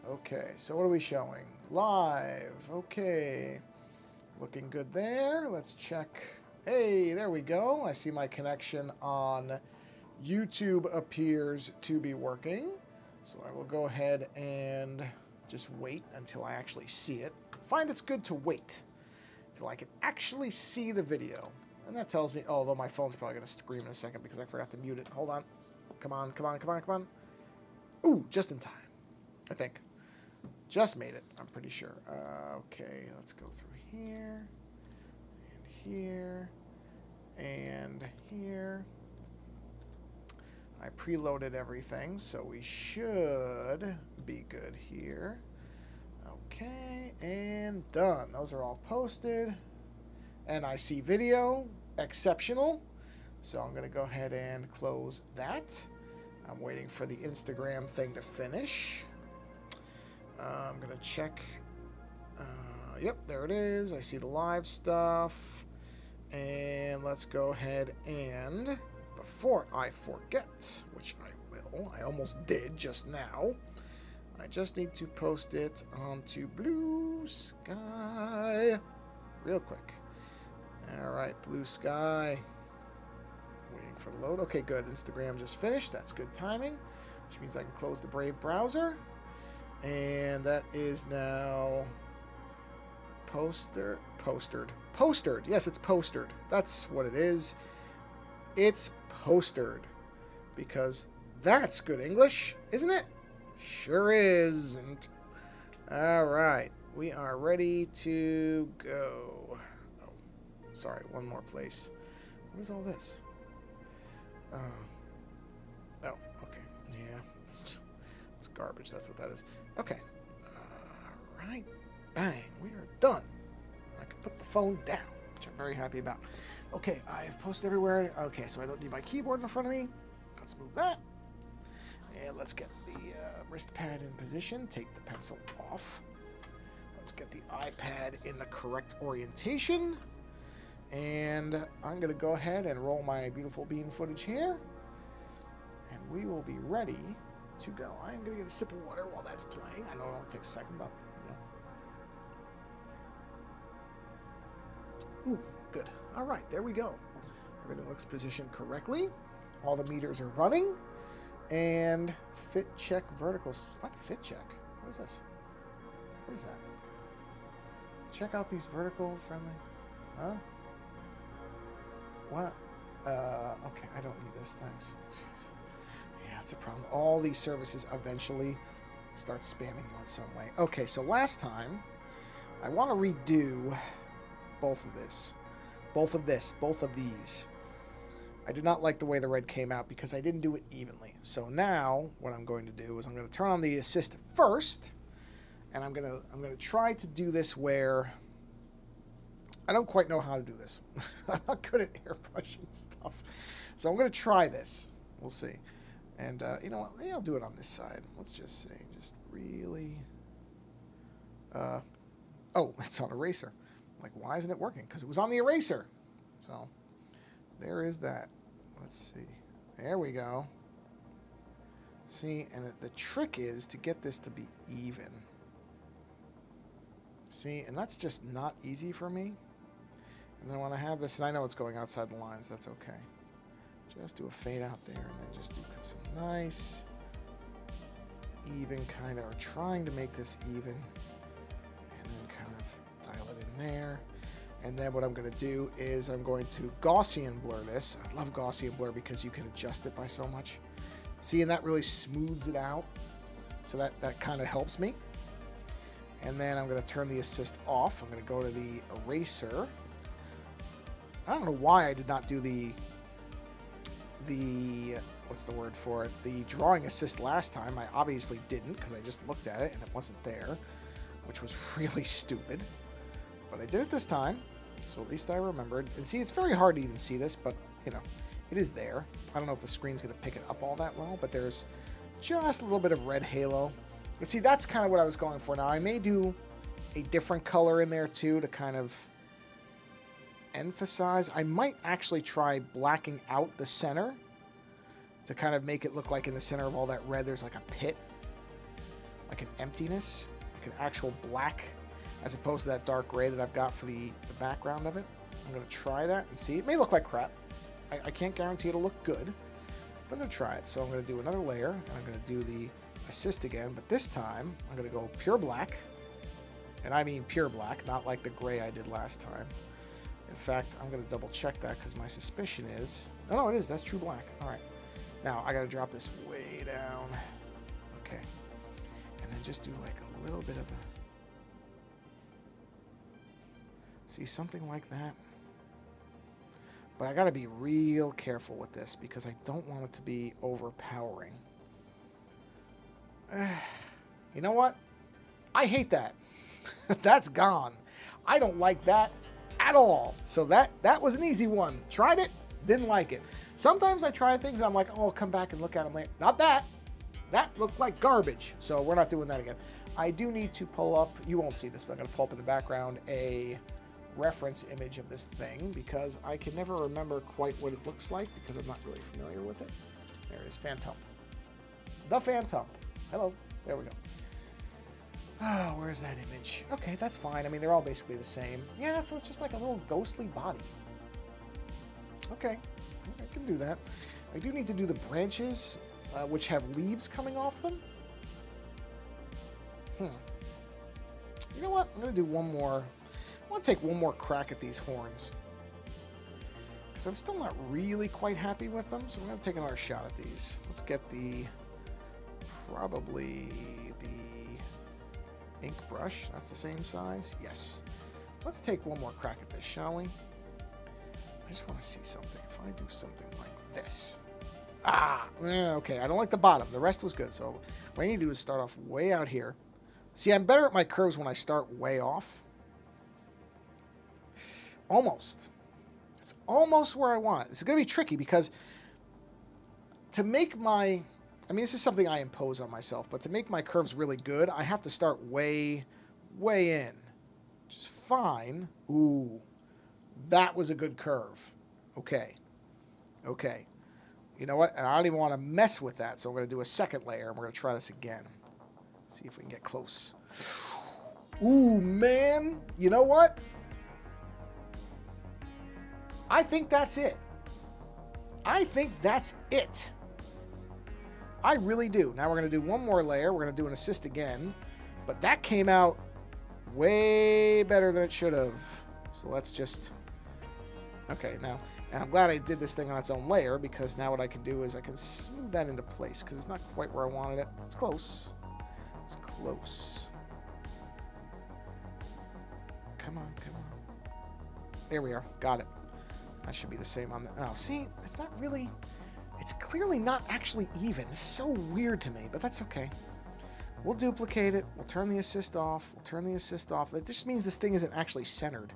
Okay, so what are we showing? Live. Okay. Looking good there. Let's check. Hey, there we go. I see my connection on YouTube appears to be working. So I will go ahead and just wait until I actually see it. I find it's good to wait until I can actually see the video. And that tells me, oh, although my phone's probably going to scream in a second because I forgot to mute it. Hold on. Come on, come on, come on, come on. Ooh, just in time, I think. Just made it, I'm pretty sure. Okay, let's go through here, and here, and here. I preloaded everything, so we should be good here. Okay, and done. Those are all posted. And I see video, exceptional. So I'm gonna go ahead and close that. I'm waiting for the Instagram thing to finish. I'm gonna check. Yep, there it is. I see the live stuff. And let's go ahead and, before I forget, which I will, I almost did just now, I just need to post it onto Blue Sky real quick. All right, Blue Sky. Waiting for the load. Okay, good. Instagram just finished. That's good timing, which means I can close the Brave browser. And that is now postered. Yes, it's postered. That's what it is. It's postered. Because that's good English, isn't it? Sure is. All right. We are ready to go. Oh, sorry. One more place. What is all this? Oh, okay. Yeah. It's garbage. That's what that is. Okay. All right. Bang. We are done. I can put the phone down, which I'm very happy about. Okay. I have posted everywhere. Okay. So I don't need my keyboard in front of me. Let's move that. And let's get the wrist pad in position. Take the pencil off. Let's get the iPad in the correct orientation. And I'm going to go ahead and roll my beautiful bean footage here. And we will be ready to go. I'm going to get a sip of water while that's playing. I know it only takes a second, but, Ooh, good. All right, there we go. Everything looks positioned correctly. All the meters are running. And fit check verticals. What? Fit check? What is this? What is that? Check out these vertical friendly. Huh? What? Okay, I don't need this. Thanks. Jeez. Yeah, it's a problem. All these services eventually start spamming you in some way. Okay, so last time, I want to redo both of these. I did not like the way the red came out because I didn't do it evenly. So now, what I'm going to do is I'm going to turn on the assist first, and I'm going to try to do this where I don't quite know how to do this. I'm not good at airbrushing stuff. So I'm going to try this. We'll see. And you know what? Maybe I'll do it on this side. Let's just say, just really... oh, it's on eraser. Like, why isn't it working? Because it was on the eraser. So there is that. Let's see. There we go. See, and the trick is to get this to be even. See, and that's just not easy for me. And then when I have this, and I know it's going outside the lines, that's okay. Just do a fade out there, and then just do some nice, even kind of, or trying to make this even, and then kind of dial it in there. And then what I'm going to do is I'm going to Gaussian blur this. I love Gaussian blur because you can adjust it by so much. See, and that really smooths it out. So that kind of helps me. And then I'm going to turn the assist off. I'm going to go to the eraser. I don't know why I did not do the what's the word for it? The drawing assist last time. I obviously didn't because I just looked at it and it wasn't there, which was really stupid. But I did it this time, so at least I remembered. And see, it's very hard to even see this, but, you know, it is there. I don't know if the screen's going to pick it up all that well, but there's just a little bit of red halo. But see, that's kind of what I was going for. Now, I may do a different color in there, too, to kind of emphasize. I might actually try blacking out the center to kind of make it look like in the center of all that red, there's like a pit, like an emptiness, like an actual black, as opposed to that dark gray that I've got for the background of it. I'm going to try that and see. It may look like crap. I can't guarantee it'll look good, but I'm going to try it. So I'm going to do another layer, and I'm going to do the assist again, but this time I'm going to go pure black, and I mean pure black, not like the gray I did last time. In fact, I'm going to double check that because my suspicion is... No, it is. That's true black. All right. Now, I got to drop this way down. Okay. And then just do like a little bit of a... See, something like that. But I got to be real careful with this because I don't want it to be overpowering. You know what? I hate that. That's gone. I don't like that at all. So that was an easy one. Tried it, didn't like it. Sometimes I try things, I'm like, oh, I'll come back and look at them later. Not that. That looked like garbage. So we're not doing that again. I do need to pull up, you won't see this, but I'm going to pull up in the background a reference image of this thing because I can never remember quite what it looks like because I'm not really familiar with it. There it is, Phantom. The Phantom. Hello. There we go. Oh, where's that image? Okay, that's fine. I mean, they're all basically the same. Yeah, so it's just like a little ghostly body. Okay, I can do that. I do need to do the branches, which have leaves coming off them. You know what? I'm going to do one more. I want to take one more crack at these horns. Because I'm still not really quite happy with them, so we're going to take another shot at these. Let's get probably the ink brush. That's the same size. Yes. Let's take one more crack at this, shall we? I just want to see something. If I do something like this. Okay. I don't like the bottom. The rest was good. So what I need to do is start off way out here. See, I'm better at my curves when I start way off. Almost. It's almost where I want it. It's going to be tricky because to make my... I mean, this is something I impose on myself, but to make my curves really good, I have to start way, way in. Which is fine. Ooh. That was a good curve. Okay. Okay. You know what? And I don't even want to mess with that, so I'm going to do a second layer, and we're going to try this again. See if we can get close. Ooh, man. You know what? I think that's it. I think that's it. I really do. Now we're going to do one more layer. We're going to do an assist again. But that came out way better than it should have. So let's just... Okay, now... And I'm glad I did this thing on its own layer because now what I can do is I can smooth that into place because it's not quite where I wanted it. It's close. It's close. Come on, come on. There we are. Got it. That should be the same on the... Oh, see? It's not really... It's clearly not actually even. It's so weird to me, but that's okay. We'll duplicate it. We'll turn the assist off. We'll turn the assist off. That just means this thing isn't actually centered,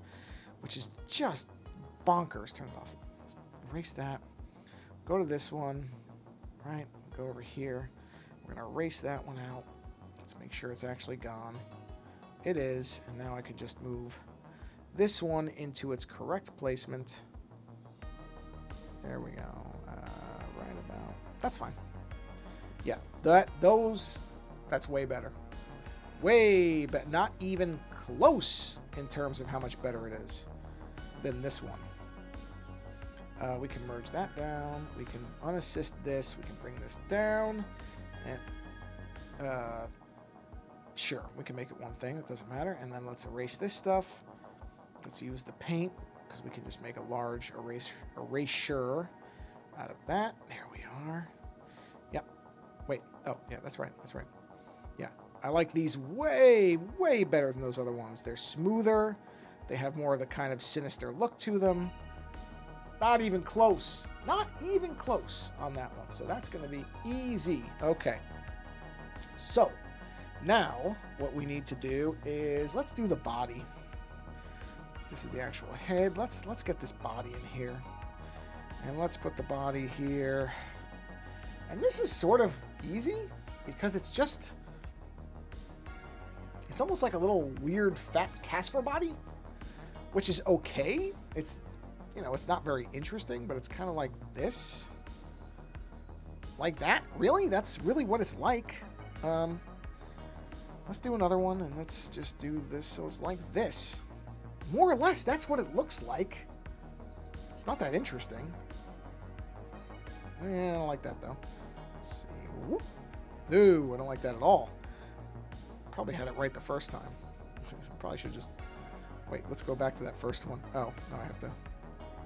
which is just bonkers. Turn it off. Let's erase that. Go to this one. Right? Go over here. We're going to erase that one out. Let's make sure it's actually gone. It is. And now I can just move this one into its correct placement. There we go. Right about. That's fine. Yeah, that's way better. Way better. Not even close in terms of how much better it is than this one. We can merge that down. We can unassist this. We can bring this down. And sure, we can make it one thing. It doesn't matter. And then let's erase this stuff. Let's use the paint because we can just make a large erasure out of that. There we are. Yep. Wait. Oh, yeah, that's right. That's right. Yeah. I like these way, way better than those other ones. They're smoother. They have more of the kind of sinister look to them. Not even close. Not even close on that one. So that's going to be easy. Okay. So now what we need to do is let's do the body. This is the actual head. Let's get this body in here. And let's put the body here. And this is sort of easy because it's just... It's almost like a little weird fat Casper body, which is okay. It's, you know, it's not very interesting, but it's kind of like this. Like that? Really? That's really what it's like. Let's do another one, and let's just do this so it's like this. More or less, that's what it looks like. It's not that interesting. I don't like that, though. Let's see. Whoop. No, I don't like that at all. Probably had it right the first time. Probably should just... Wait, let's go back to that first one. Oh, no, I have to...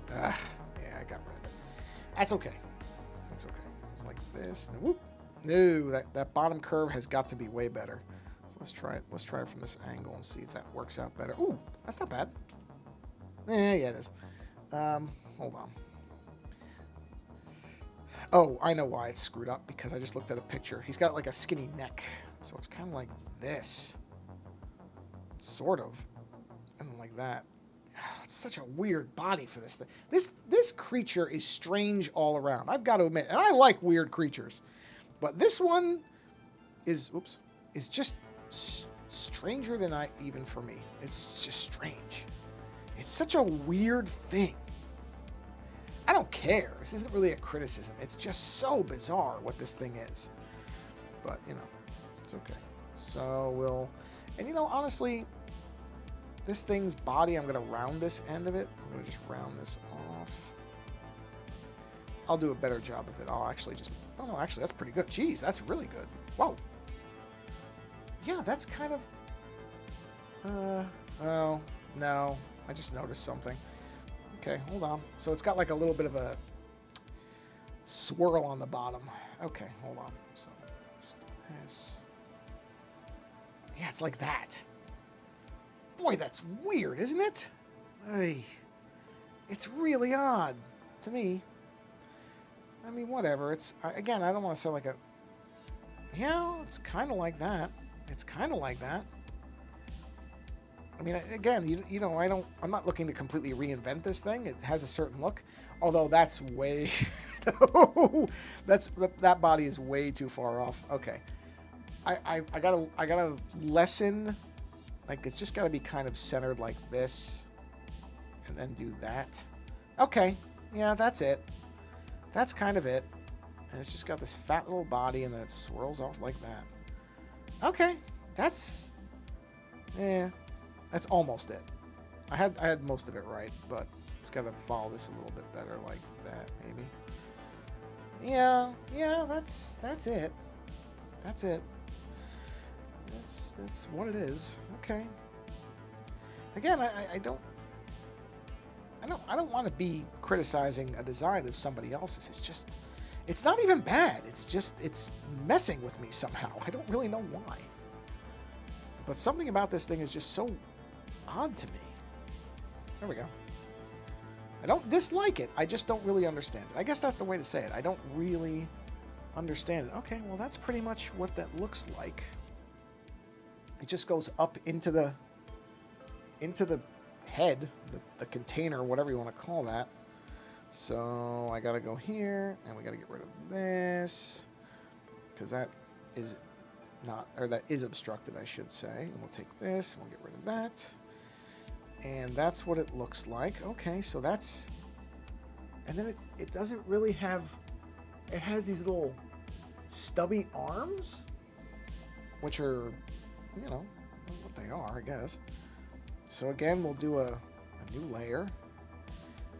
yeah, I got rid of it. That's okay. That's okay. It's like this. Whoop. No, that bottom curve has got to be way better. So let's try it. Let's try it from this angle and see if that works out better. Ooh, that's not bad. Yeah, it is. Hold on. Oh, I know why it's screwed up, because I just looked at a picture. He's got like a skinny neck, so it's kind of like this. Sort of. And like that. It's such a weird body for this thing. This creature is strange all around. I've got to admit, and I like weird creatures, but this one is just stranger than even for me. It's just strange. It's such a weird thing. I don't care. This isn't really a criticism. It's just so bizarre what this thing is. But, you know, it's okay. So we'll... And, you know, honestly, this thing's body, I'm going to round this end of it. I'm going to just round this off. I'll do a better job of it. I'll actually just... Oh, no, actually, that's pretty good. Jeez, that's really good. Whoa. Yeah, that's kind of... Oh, no. I just noticed something. Okay, hold on. So it's got like a little bit of a swirl on the bottom. Okay, hold on. So just this. Yeah, it's like that. Boy, that's weird, isn't it? Hey, it's really odd to me. I mean, whatever. It's again, I don't want to sound like a... Yeah, it's kind of like that. It's kind of like that. I mean, again, you know, I'm not looking to completely reinvent this thing. It has a certain look, although that's way, that body is way too far off. Okay, I gotta lessen, like it's just gotta be kind of centered like this, and then do that. Okay, yeah, that's it. That's kind of it, and it's just got this fat little body, and then it swirls off like that. Okay, that's, yeah. That's almost it. I had most of it right, but it's got to follow this a little bit better, like that, maybe. Yeah, that's it. That's it. That's what it is. Okay. Again, I don't want to be criticizing a design of somebody else's. It's not even bad. It's messing with me somehow. I don't really know why. But something about this thing is just so odd to me. There we go. I don't dislike it. I just don't really understand it. I guess that's the way to say it. I don't really understand it. Okay, well, that's pretty much what that looks like. It just goes up into the head, the container, whatever you want to call that. So I got to go here, and we got to get rid of this, because that is not, or that is obstructed, I should say. And we'll take this, and we'll get rid of that. And that's what it looks like. Okay, so that's... And then it doesn't really have... It has these little stubby arms, which are, you know, what they are, I guess. So again, we'll do a new layer.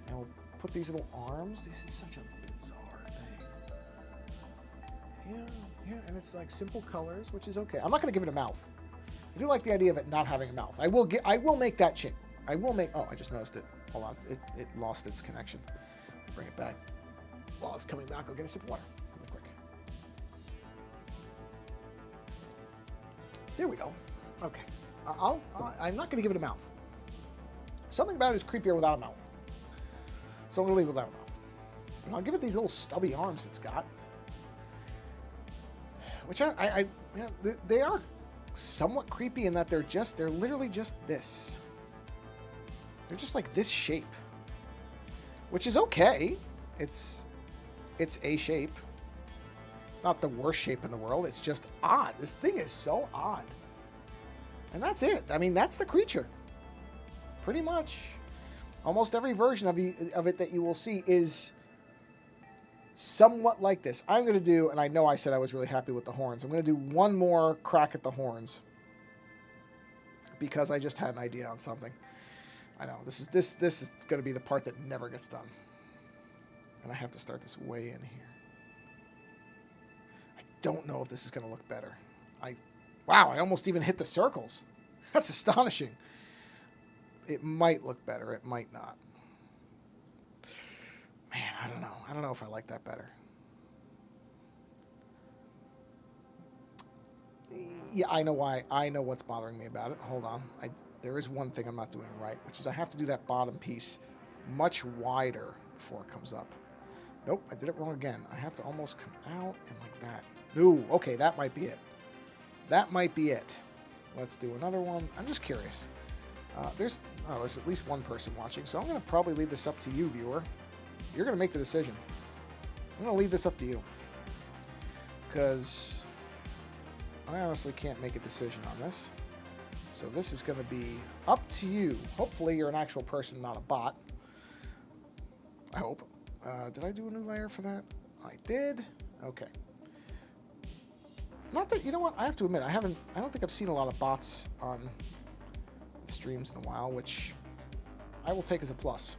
And we'll put these little arms. This is such a bizarre thing. Yeah, and it's like simple colors, which is okay. I'm not going to give it a mouth. I do like the idea of it not having a mouth. I will make that change. I will make... Oh, I just noticed it. Hold on. It lost its connection. Bring it back. While it's coming back, I'll get a sip of water. Really quick. There we go. Okay. I'm not going to give it a mouth. Something about it is creepier without a mouth. So I'm going to leave it without a mouth. But I'll give it these little stubby arms it's got. Which they are somewhat creepy in that they're literally just this. They're just like this shape, which is okay. It's a shape. It's not the worst shape in the world. It's just odd. This thing is so odd. And that's it. I mean, that's the creature. Pretty much. Almost every version of it that you will see is somewhat like this. I'm going to do, and I know I said I was really happy with the horns. I'm going to do one more crack at the horns because I just had an idea on something. I know this is going to be the part that never gets done, and I have to start this way in here. I don't know if this is going to look better. Wow, I almost even hit the circles. That's astonishing. It might look better. It might not. Man, I don't know. I don't know if I like that better. Yeah, I know why. I know what's bothering me about it. Hold on. There is one thing I'm not doing right, which is I have to do that bottom piece much wider before it comes up. Nope, I did it wrong again. I have to almost come out and like that. Ooh, okay, that might be it. That might be it. Let's do another one. I'm just curious. There's at least one person watching, so I'm going to probably leave this up to you, viewer. You're going to make the decision. I'm going to leave this up to you. Because I honestly can't make a decision on this. So this is going to be up to you. Hopefully you're an actual person, not a bot. I hope. Did I do a new layer for that? I did. Okay. Not that, you know what, I have to admit, I don't think I've seen a lot of bots on the streams in a while, which I will take as a plus.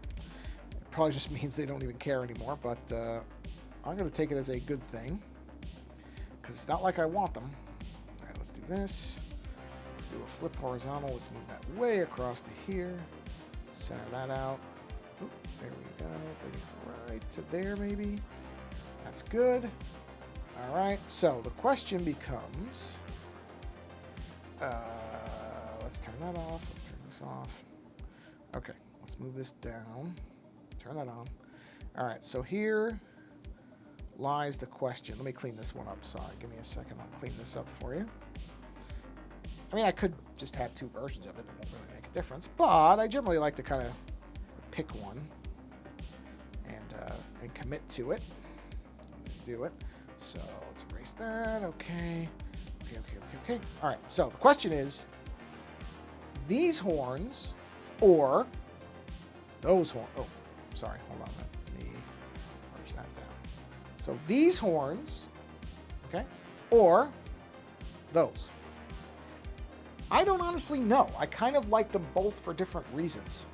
It probably just means they don't even care anymore, but I'm going to take it as a good thing, because it's not like I want them. All right, let's do this. Let's do a flip horizontal. Let's move that way across to here. Center that out. Oop, there we go. Bring it right to there, maybe. That's good. All right, so the question becomes, let's turn that off. Let's turn this off. Okay, let's move this down. Turn that on. All right, so here lies the question. Let me clean this one up. Sorry, give me a second. I'll clean this up for you. I mean, I could just have two versions of it. It won't really make a difference, but I generally like to kind of pick one and commit to it. Do it. So let's erase that. Okay. Okay. All right. So the question is, these horns or those horns? Oh, sorry. Hold on. Let me merge that down. So these horns, okay, or those. I don't honestly know. I kind of like them both for different reasons.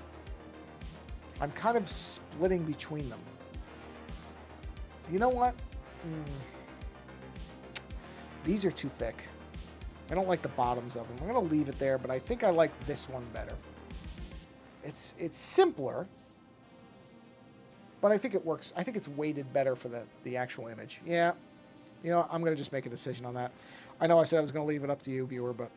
I'm kind of splitting between them. You know what? These are too thick. I don't like the bottoms of them. I'm going to leave it there, but I think I like this one better. It's simpler, but I think it works. I think it's weighted better for the actual image. Yeah. You know, I'm going to just make a decision on that. I know I said I was going to leave it up to you, viewer, but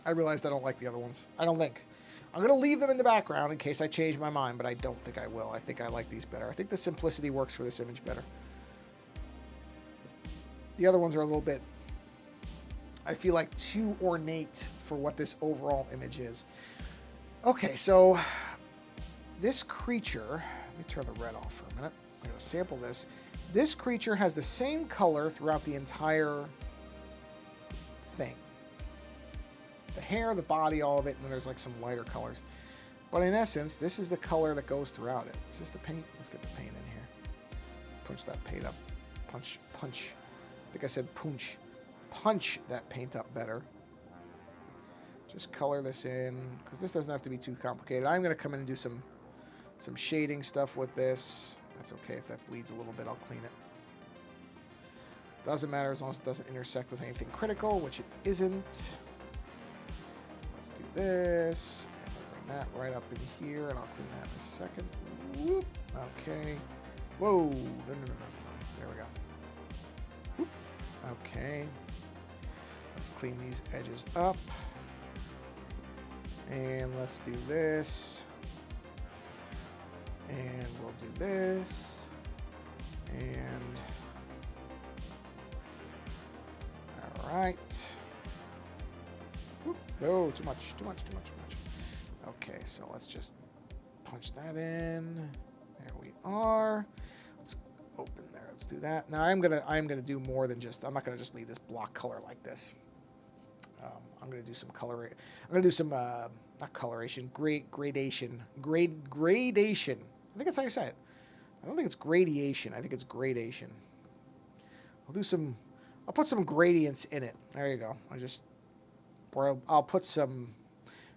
I realized I don't like the other ones. I don't think. I'm going to leave them in the background in case I change my mind, but I don't think I will. I think I like these better. I think the simplicity works for this image better. The other ones are a little bit, I feel like, too ornate for what this overall image is. Okay, so this creature, let me turn the red off for a minute. I'm going to sample this. This creature has the same color throughout the entire thing. The hair, the body, all of it, and then there's like some lighter colors. But in essence, this is the color that goes throughout it. Is this the paint? Let's get the paint in here. Punch that paint up. Punch. I think I said punch. Punch that paint up better. Just color this in, because this doesn't have to be too complicated. I'm going to come in and do some shading stuff with this. That's okay if that bleeds a little bit. I'll clean it. Doesn't matter as long as it doesn't intersect with anything critical, which it isn't. Let's do this. And we'll bring that right up in here, and I'll clean that in a second. Whoop. Okay. Whoa. No. There we go. Whoop. Okay. Let's clean these edges up. And let's do this. And we'll do this. And all right. Whoop. No, too much. Okay, so let's just punch that in. There we are. Let's open there. Let's do that. Now I'm gonna do more than just. I'm not gonna just leave this block color like this. I'm gonna do some color. I'm gonna do some not coloration, gradation. I think that's how you say it. I don't think it's gradation. I think it's gradation. I'll put some gradients in it. There you go. I'll put some,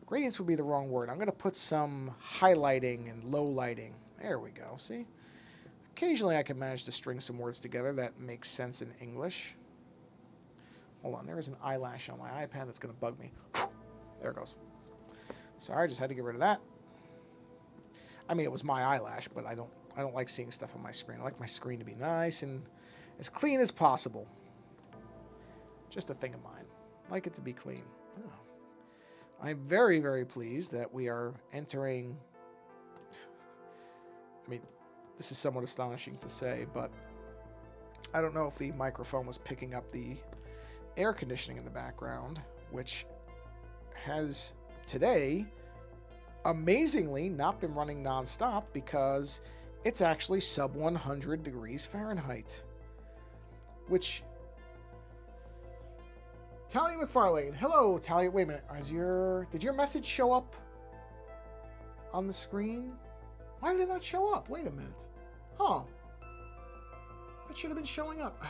gradients would be the wrong word. I'm going to put some highlighting and low lighting. There we go. See? Occasionally I can manage to string some words together that makes sense in English. Hold on. There is an eyelash on my iPad that's going to bug me. There it goes. Sorry, I just had to get rid of that. I mean, it was my eyelash, but I don't like seeing stuff on my screen. I like my screen to be nice and as clean as possible. Just a thing of mine. I like it to be clean. Oh. I'm very, very pleased that we are entering... I mean, this is somewhat astonishing to say, but I don't know if the microphone was picking up the air conditioning in the background, which has today amazingly not been running nonstop because it's actually sub 100 degrees Fahrenheit. Which... Talia McFarlane. Hello, Talia. Wait a minute. Did your message show up on the screen? Why did it not show up? Wait a minute. Huh. It should have been showing up.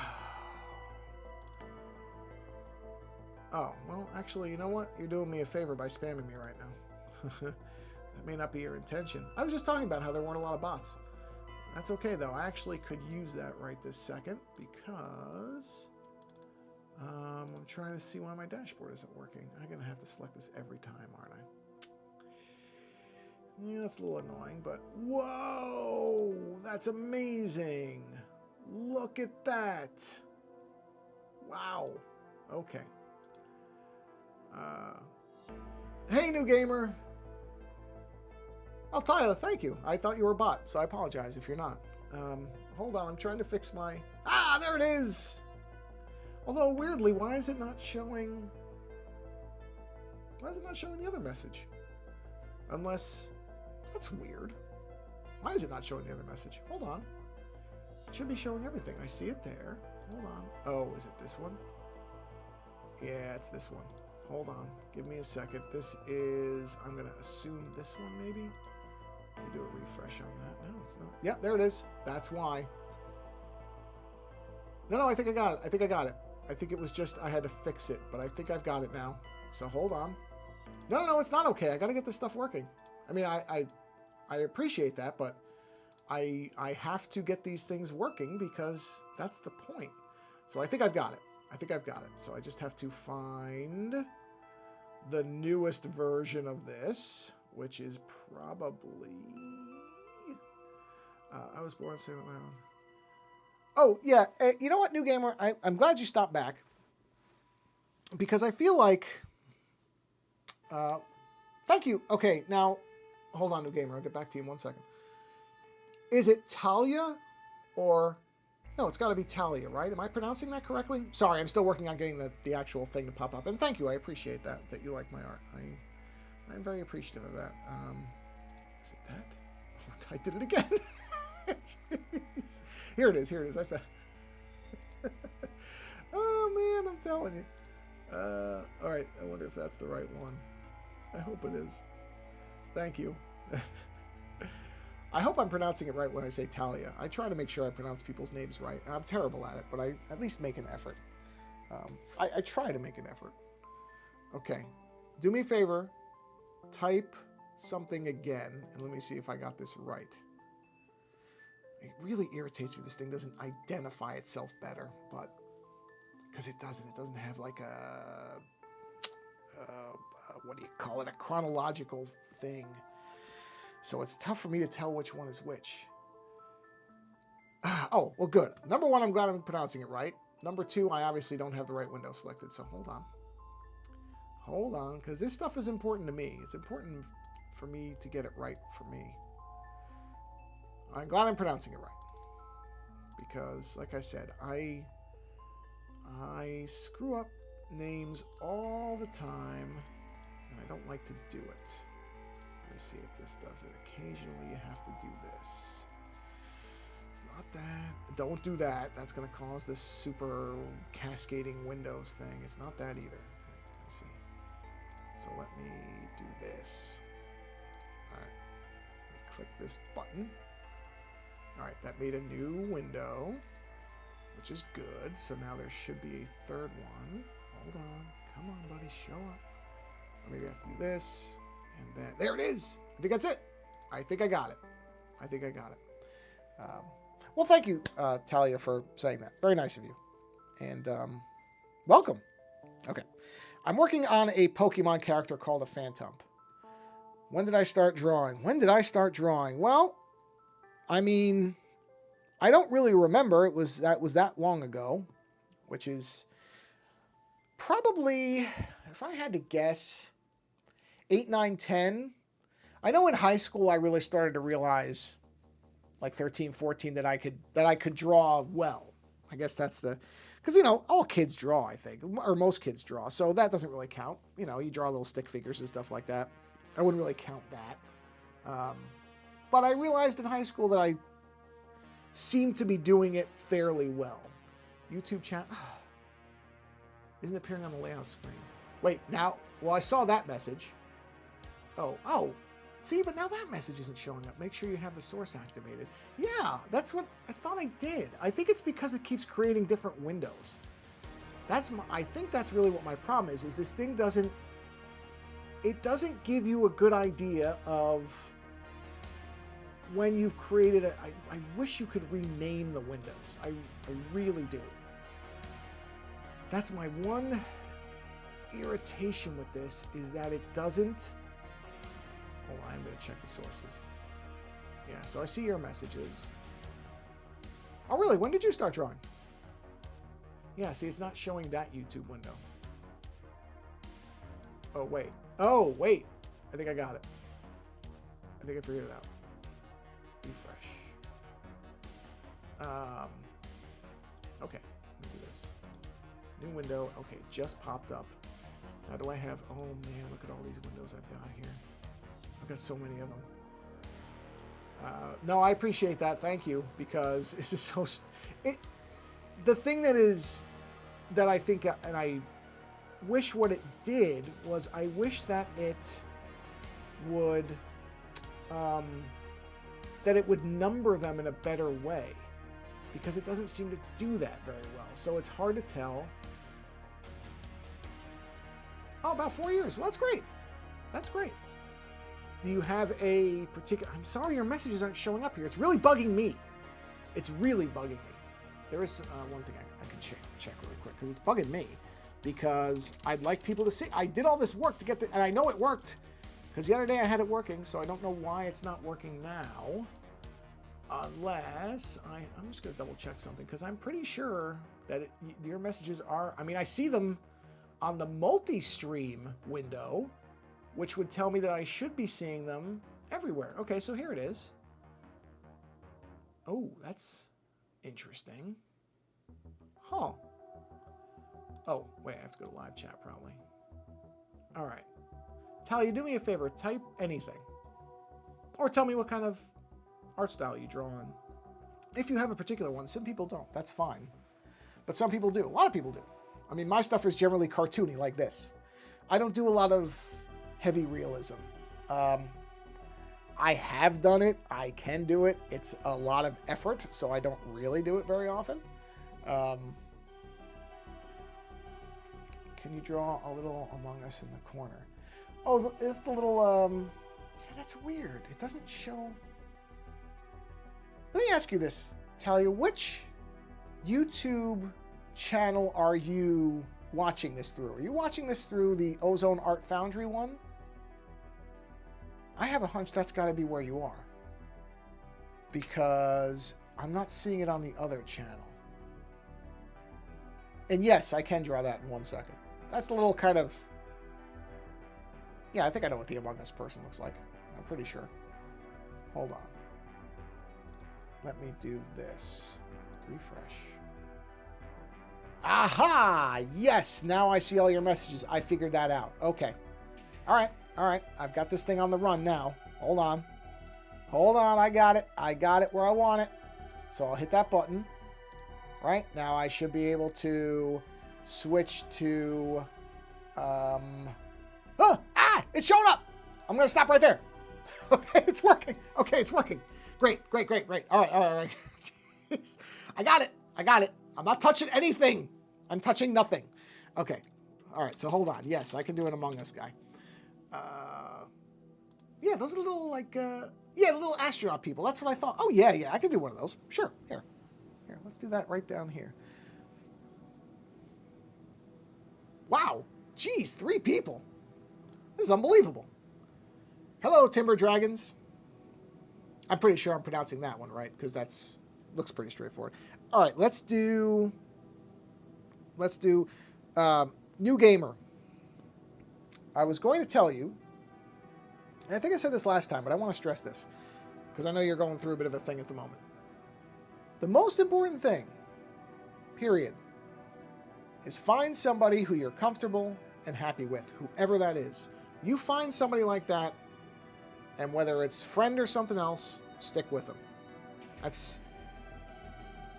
Oh, well, actually, you know what? You're doing me a favor by spamming me right now. That may not be your intention. I was just talking about how there weren't a lot of bots. That's okay, though. I actually could use that right this second because... I'm trying to see why my dashboard isn't working. I'm going to have to select this every time, aren't I? Yeah, that's a little annoying, but... Whoa! That's amazing! Look at that! Wow. Okay. Hey, new gamer! Oh, Tyler, thank you. I thought you were a bot, so I apologize if you're not. Hold on, I'm trying to fix my... Ah, there it is! Although, weirdly, why is it not showing... Why is it not showing the other message? Unless... That's weird. Why is it not showing the other message? Hold on. It should be showing everything. I see it there. Hold on. Oh, is it this one? Yeah, it's this one. Hold on. Give me a second. This is... I'm going to assume this one, maybe? Let me do a refresh on that. No, it's not. Yeah, there it is. That's why. No, I think I got it. I think it was just I had to fix it, but I think I've got it now. So hold on. No, it's not okay. I got to get this stuff working. I mean, I appreciate that, but I have to get these things working because that's the point. So I think I've got it. So I just have to find the newest version of this, which is probably... I was born... Oh, yeah. You know what, new gamer? I'm glad you stopped back. Because I feel like... thank you. Okay, now... Hold on, new gamer. I'll get back to you in 1 second. Is it Talia or... No, it's got to be Talia, right? Am I pronouncing that correctly? Sorry, I'm still working on getting the actual thing to pop up. And thank you. I appreciate that you like my art. I'm very appreciative of that. Is it that? Oh, I did it again. Jeez. Here it is. I found... Oh, man, I'm telling you. All right, I wonder if that's the right one. I hope it is. Thank you. I hope I'm pronouncing it right when I say Talia. I try to make sure I pronounce people's names right, and I'm terrible at it, but I at least make an effort. I try to make an effort. Okay. Do me a favor. Type something again, and let me see if I got this right. It really irritates me this thing doesn't identify itself better, but... Because it doesn't. It doesn't have like a... what do you call it? A chronological thing. So it's tough for me to tell which one is which. Oh, well, good. Number one, I'm glad I'm pronouncing it right. Number two, I obviously don't have the right window selected, so hold on. Hold on, because this stuff is important to me. It's important for me to get it right for me. I'm glad I'm pronouncing it right. Because, like I said, I screw up names all the time, and I don't like to do it. Let me see if this does it. Occasionally you have to do this. It's not that. Don't do that. That's going to cause this super cascading windows thing. It's not that either. Let's see. So let me do this. All right. Let me click this button. All right, that made a new window, which is good. So now there should be a third one. Hold on. Come on, buddy. Show up. Or maybe I have to do this. And then, there it is. I think that's it. I think I got it. I think I got it. Well, thank you, Talia, for saying that. Very nice of you. And welcome. Okay. I'm working on a Pokemon character called a Phantump. When did I start drawing? When did I start drawing? Well, I mean, I don't really remember. It was that long ago, which is probably, if I had to guess, 8, 9, 10. I know in high school I really started to realize, like 13, 14, that I could draw well. I guess that's because, you know, all kids draw, I think, or most kids draw, so that doesn't really count. You know, you draw little stick figures and stuff like that. I wouldn't really count that. But I realized in high school that I seemed to be doing it fairly well. YouTube chat isn't appearing on the layout screen. Wait, now, well, I saw that message. Oh, see, but now that message isn't showing up. Make sure you have the source activated. Yeah, that's what I thought I did. I think it's because it keeps creating different windows. I think that's really what my problem is this thing doesn't give you a good idea of when you've created it. I wish you could rename the windows. I really do. That's my one irritation with this, is that it doesn't. Hold on, I'm going to check the sources. Yeah, so I see your messages. Oh, really? When did you start drawing? Yeah, see, it's not showing that YouTube window. Oh, wait. Oh, wait. I think I got it. I think I figured it out. Refresh. Okay, let me do this. New window. Okay, just popped up. Now do I have... Oh, man, look at all these windows I've got here. I've got so many of them. No, I appreciate that. Thank you, because this is so... The thing that I think, and I wish what it did, was I wish that it would... that it would number them in a better way, because it doesn't seem to do that very well. So it's hard to tell. Oh, about 4 years. Well, that's great. That's great. Do you have a particular... I'm sorry your messages aren't showing up here. It's really bugging me. It's really bugging me. There is one thing I can check really quick, because it's bugging me, because I'd like people to see. I did all this work to get and I know it worked, because the other day I had it working, so I don't know why it's not working now. Unless I'm just going to double check something, because I'm pretty sure that your messages are... I mean, I see them on the multi-stream window, which would tell me that I should be seeing them everywhere. Okay, so here it is. Oh, that's interesting. Huh. Oh, wait, I have to go to live chat probably. All right. Talia, do me a favor. Type anything. Or tell me what kind of art style you draw on. If you have a particular one. Some people don't. That's fine. But some people do. A lot of people do. I mean, my stuff is generally cartoony like this. I don't do a lot of heavy realism. I have done it. I can do it. It's a lot of effort, so I don't really do it very often. Can you draw a little Among Us in the corner? Oh, it's the little... Yeah, that's weird. It doesn't show... Let me ask you this, Talia. Which YouTube channel are you watching this through? Are you watching this through the Ozone Art Foundry one? I have a hunch that's got to be where you are, because I'm not seeing it on the other channel. And yes, I can draw that in 1 second. That's a little kind of... Yeah, I think I know what the Among Us person looks like. I'm pretty sure. Hold on. Let me do this. Refresh. Aha! Yes! Now I see all your messages. I figured that out. Okay. All right. All right. I've got this thing on the run now. Hold on. Hold on. I got it. I got it where I want it. So I'll hit that button. Right? Now I should be able to switch to... It's showing up! I'm going to stop right there. Okay, it's working. Okay, it's working. Great, great, great, great. All right, all right, all right. Jeez. I got it. I got it. I'm not touching anything. I'm touching nothing. Okay. All right, so hold on. Yes, I can do an Among Us guy. Yeah, those are little, like, yeah, little astronaut people. That's what I thought. Oh, yeah, yeah, I can do one of those. Sure. Here. Here, let's do that right down here. Wow. Geez, 3 people. This is unbelievable. Hello, Timber Dragons. I'm pretty sure I'm pronouncing that one right, because that's looks pretty straightforward. All right, let's do new gamer. I was going to tell you, and I think I said this last time, but I want to stress this, because I know you're going through a bit of a thing at the moment. The most important thing, period, is find somebody who you're comfortable and happy with, whoever that is. You find somebody like that, and whether it's friend or something else, stick with them.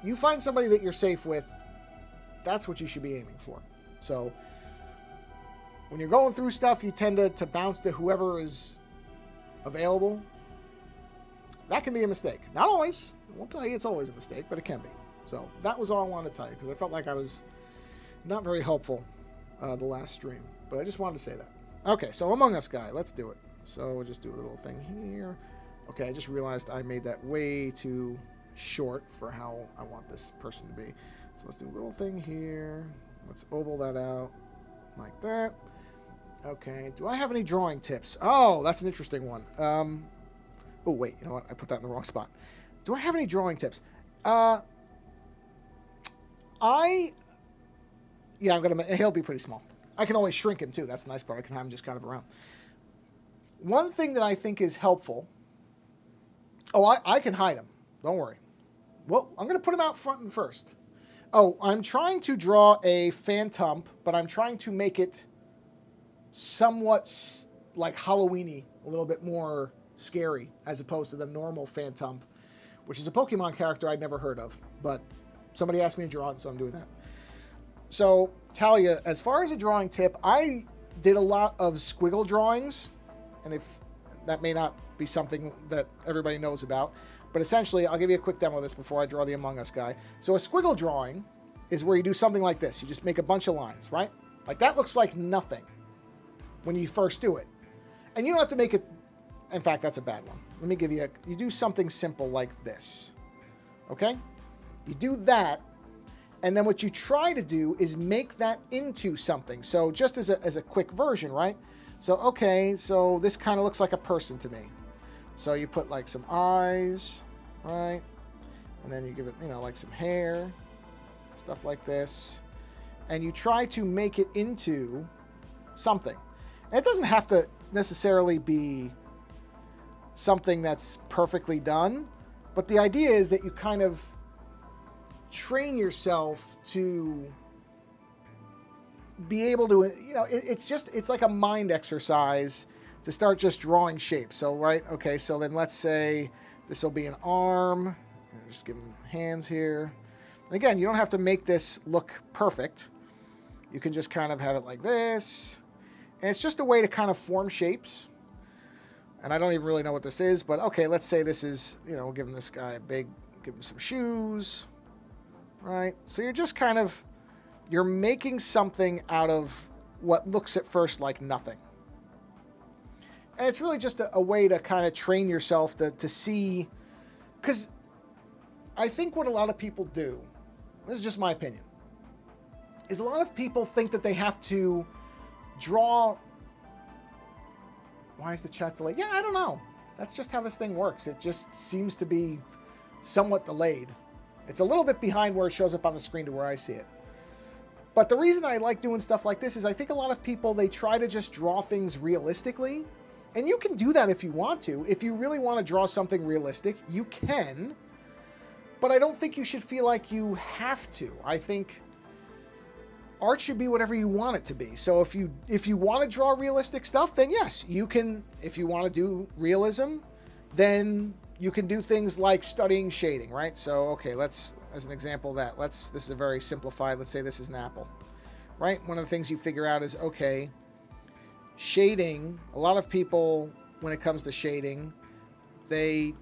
You find somebody that you're safe with, that's what you should be aiming for. So when you're going through stuff, you tend to bounce to whoever is available. That can be a mistake. Not always. I won't tell you it's always a mistake, but it can be. So that was all I wanted to tell you, because I felt like I was not very helpful the last stream. But I just wanted to say that. Okay, so Among Us guy, let's do it. So we'll just do a little thing here. Okay, I just realized I made that way too short for how I want this person to be. So let's do a little thing here. Let's oval that out like that. Okay, do I have any drawing tips? Oh, that's an interesting one. Oh, wait, you know what? I put that in the wrong spot. Do I have any drawing tips? Yeah, he'll be pretty small. I can always shrink him too. That's the nice part. I can have him just kind of around. One thing that I think is helpful. Oh, I can hide him. Don't worry. Well, I'm going to put him out front and first. Oh, I'm trying to draw a phantom, but I'm trying to make it somewhat like Halloween-y, a little bit more scary, as opposed to the normal phantom, which is a Pokemon character I'd never heard of. But somebody asked me to draw it, so I'm doing that. So, Talia, as far as a drawing tip, I did a lot of squiggle drawings, and if that may not be something that everybody knows about, but essentially, I'll give you a quick demo of this before I draw the Among Us guy. So a squiggle drawing is where you do something like this. You just make a bunch of lines, right? Like that looks like nothing when you first do it. And you don't have to make it, in fact, that's a bad one. Let me give you you do something simple like this, okay? You do that, and then what you try to do is make that into something. So just as a quick version, right? So, okay, so this kind of looks like a person to me. So you put like some eyes, right? And then you give it, like some hair, stuff like this. And you try to make it into something. And it doesn't have to necessarily be something that's perfectly done, but the idea is that you kind of train yourself to be able to, it's like a mind exercise to start just drawing shapes. So, right, okay, so then let's say this will be an arm. Just give them hands here. And again, you don't have to make this look perfect. You can just kind of have it like this. And it's just a way to kind of form shapes. And I don't even really know what this is, but okay, let's say this is, we'll give this guy give him some shoes, right? So you're just kind of, you're making something out of what looks at first like nothing. And it's really just a way to kind of train yourself to see, because I think what a lot of people do, this is just my opinion, is a lot of people think that they have to draw. Why is the chat delayed? Yeah, I don't know. That's just how this thing works. It just seems to be somewhat delayed. It's a little bit behind where it shows up on the screen to where I see it. But the reason I like doing stuff like this is I think a lot of people, they try to just draw things realistically. And you can do that if you want to. If you really want to draw something realistic, you can. But I don't think you should feel like you have to. I think art should be whatever you want it to be. So if you want to draw realistic stuff, then yes, you can. If you want to do realism, then you can do things like studying shading, right? So, okay, let's, as an example of that, this is a very simplified, let's say this is an apple, right? One of the things you figure out is, okay, shading, a lot of people when it comes to shading, they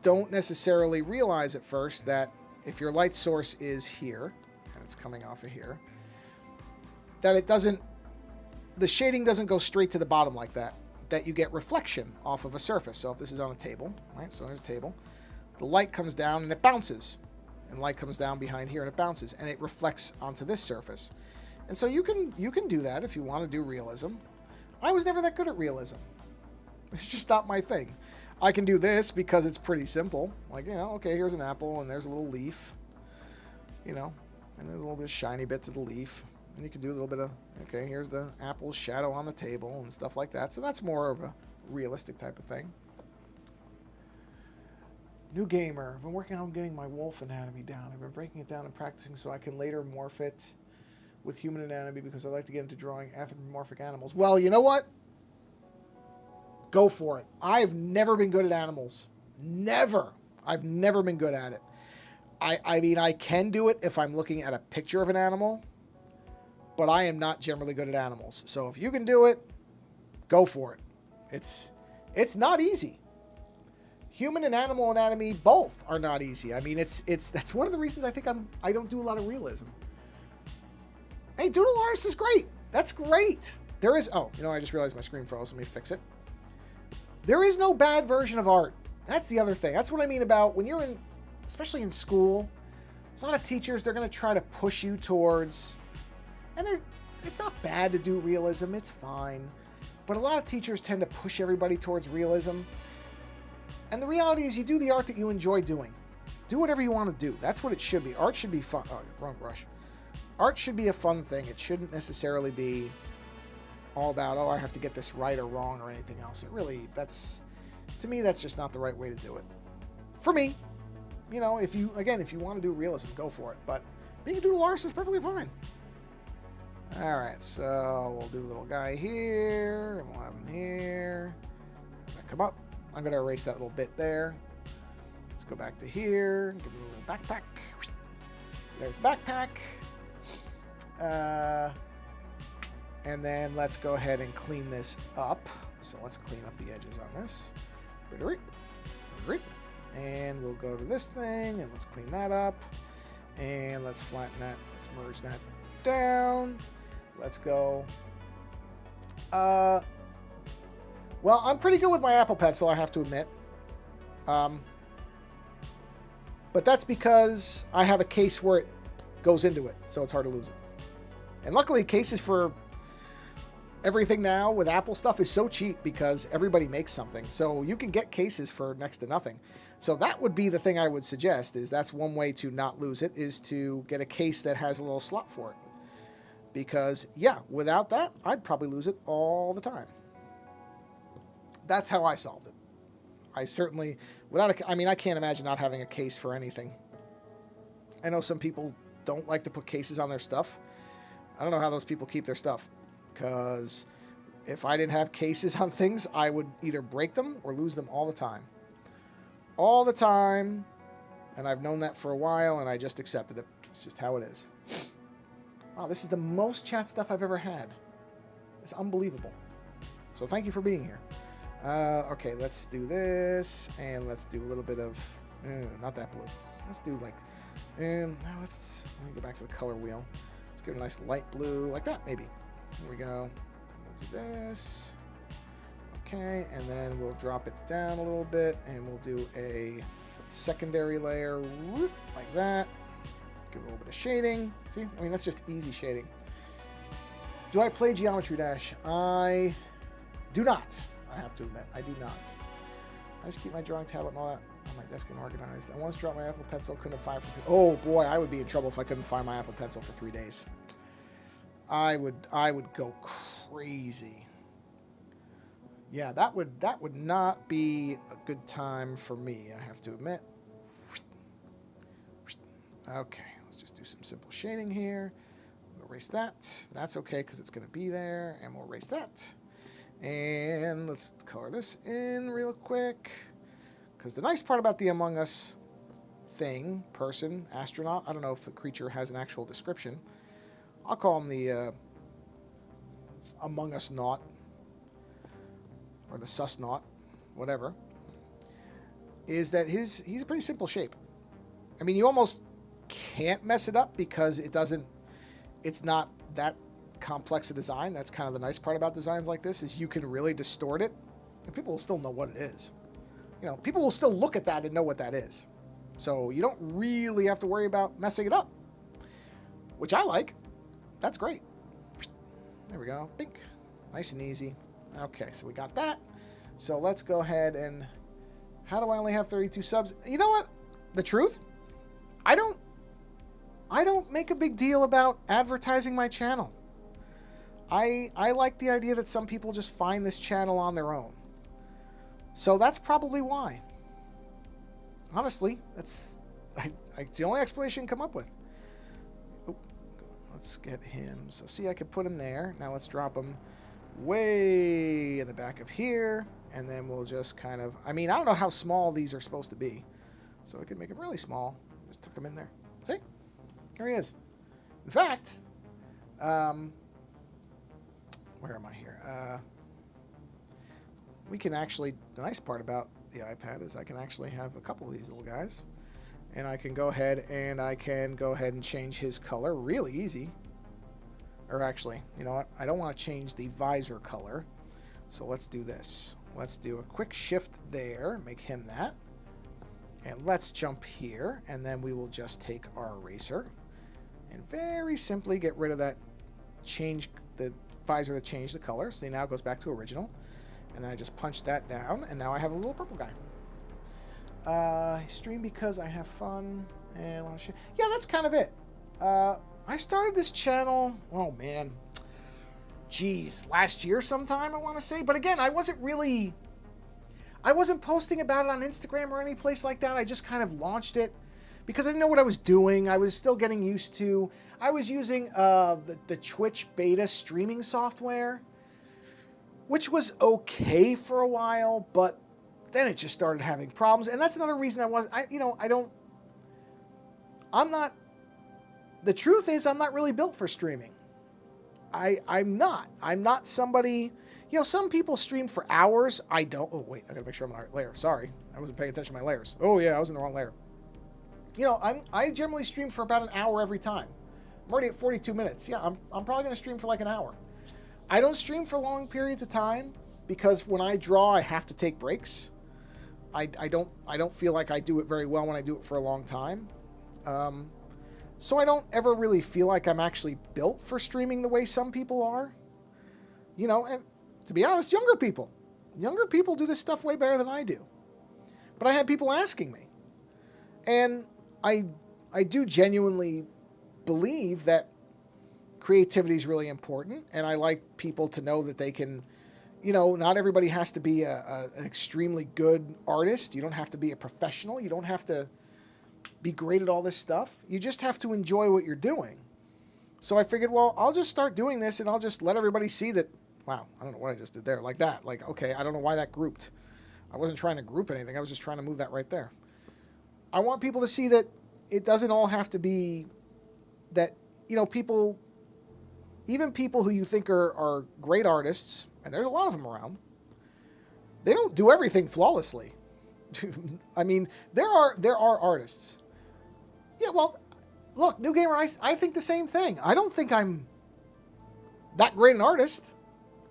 don't necessarily realize at first that if your light source is here, and it's coming off of here, that it doesn't, the shading doesn't go straight to the bottom like that, that you get reflection off of a surface. So if this is on a table, right, so there's a table, the light comes down and it bounces, and light comes down behind here and it bounces, and it reflects onto this surface. And so you can do that if you want to do realism. I was never that good at realism. It's just not my thing. I can do this because it's pretty simple. Like, you know, okay, here's an apple and there's a little leaf, you know, and there's a little bit of shiny bit to the leaf. And you can do a little bit of, okay, here's the apple's shadow on the table and stuff like that. So that's more of a realistic type of thing. New gamer. I've been working on getting my wolf anatomy down. I've been breaking it down and practicing so I can later morph it with human anatomy because I like to get into drawing anthropomorphic animals. Well, you know what? Go for it. I've never been good at animals. Never. I've never been good at it. I mean, I can do it if I'm looking at a picture of an animal, but I am not generally good at animals. So if you can do it, go for it. It's not easy. Human and animal anatomy both are not easy. I mean, that's one of the reasons I think I don't do a lot of realism. Hey, Doodle Artist is great. That's great. There is, oh, you know, I just realized my screen froze. Let me fix it. There is no bad version of art. That's the other thing. That's what I mean about when you're in, especially in school, a lot of teachers, they're going to try to push you towards, and it's not bad to do realism. It's fine. But a lot of teachers tend to push everybody towards realism. And the reality is you do the art that you enjoy doing. Do whatever you want to do. That's what it should be. Art should be fun. Oh, wrong brush. Art should be a fun thing. It shouldn't necessarily be all about, oh, I have to get this right or wrong or anything else. It really, to me, that's just not the right way to do it. For me, you know, if you want to do realism, go for it. But being a doodle artist is perfectly fine. All right, so we'll do a little guy here, and we'll have him here. Come up. I'm going to erase that little bit there. Let's go back to here. Give him a little backpack. So there's the backpack. And then let's go ahead and clean this up. So let's clean up the edges on this. And we'll go to this thing and let's clean that up. And let's flatten that. Let's merge that down. Let's go. Well, I'm pretty good with my Apple Pencil, I have to admit. But that's because I have a case where it goes into it, so it's hard to lose it. And luckily, cases for everything now with Apple stuff is so cheap because everybody makes something. So you can get cases for next to nothing. So that would be the thing I would suggest, is that's one way to not lose it, is to get a case that has a little slot for it. Because, yeah, without that, I'd probably lose it all the time. That's how I solved it. I certainly, I can't imagine not having a case for anything. I know some people don't like to put cases on their stuff. I don't know how those people keep their stuff. Because if I didn't have cases on things, I would either break them or lose them all the time. All the time. And I've known that for a while, and I just accepted it. It's just how it is. Wow, this is the most chat stuff I've ever had. It's unbelievable. So thank you for being here. Okay, let's do this, and let's do a little bit of, not that blue. Let's do like, let me go back to the color wheel. Let's give it a nice light blue, like that, maybe. Here we go. We'll do this. Okay, and then we'll drop it down a little bit, and we'll do a secondary layer, whoop, like that. Give it a little bit of shading. See, I mean, that's just easy shading. Do I play Geometry Dash? I do not. I have to admit, I do not. I just keep my drawing tablet and all that on my desk and organized. I once dropped my Apple Pencil, couldn't find for 3 days. Oh boy, I would be in trouble if I couldn't find my Apple Pencil for 3 days. I would go crazy. Yeah, that would not be a good time for me, I have to admit. Okay, let's just do some simple shading here. We'll erase that. That's okay because it's going to be there, and we'll erase that. And let's color this in real quick. Because the nice part about the Among Us thing, person, astronaut, I don't know if the creature has an actual description. I'll call him the Among Us Naut. or the Susnaut, whatever, is that he's a pretty simple shape. I mean, you almost can't mess it up because it's not that complex a design. That's kind of the nice part about designs like this, is you can really distort it and people will still know what it is. You know, people will still look at that and know what that is. So you don't really have to worry about messing it up, which I like. That's great. There we go. Bink. Nice and easy. Okay, so we got that. So let's go ahead and... How do I only have 32 subs? You know what? The truth? I don't make a big deal about advertising my channel. I like the idea that some people just find this channel on their own. So that's probably why. Honestly, it's the only explanation I can come up with. Oop, let's get him. So see, I could put him there. Now let's drop him way in the back of here. And then we'll just kind of... I mean, I don't know how small these are supposed to be. So I could make them really small. Just tuck them in there. See? There he is. In fact, where am I here? We can actually... The nice part about the iPad is I can actually have a couple of these little guys. And I can go ahead and change his color really easy. Or actually, you know what? I don't want to change the visor color. So let's do this. Let's do a quick shift there, make him that. And let's jump here, and then we will just take our eraser and very simply get rid of that, change the visor that changed the color. So now it goes back to original. And then I just punch that down, and now I have a little purple guy. Stream because I have fun and want to share. Yeah, that's kind of it. I started this channel, oh man, geez, last year sometime, I want to say. But again, I wasn't posting about it on Instagram or any place like that. I just kind of launched it because I didn't know what I was doing. I was still getting used to... I was using the Twitch beta streaming software, which was okay for a while, but then it just started having problems. And that's another reason the truth is I'm not really built for streaming. I'm not somebody, you know, some people stream for hours. I don't. Oh, wait, I gotta make sure I'm in the right layer. Sorry, I wasn't paying attention to my layers. Oh yeah, I was in the wrong layer. You know, I generally stream for about an hour every time. I'm already at 42 minutes. Yeah, I'm probably gonna stream for like an hour. I don't stream for long periods of time because when I draw, I have to take breaks. I don't feel like I do it very well when I do it for a long time. So I don't ever really feel like I'm actually built for streaming the way some people are. You know, and to be honest, younger people do this stuff way better than I do. But I had people asking me. And I do genuinely believe that creativity is really important. And I like people to know that they can, you know, not everybody has to be an extremely good artist. You don't have to be a professional. You don't have to be great at all this stuff. You just have to enjoy what you're doing. So I figured, well, I'll just start doing this and I'll just let everybody see that, wow, I don't know what I just did there, like that. Like, okay, I don't know why that grouped. I wasn't trying to group anything. I was just trying to move that right there. I want people to see that it doesn't all have to be that, you know, people, even people who you think are great artists, and there's a lot of them around, they don't do everything flawlessly. I mean, there are artists. Yeah, well, look, New Gamer, I think the same thing. I don't think I'm that great an artist.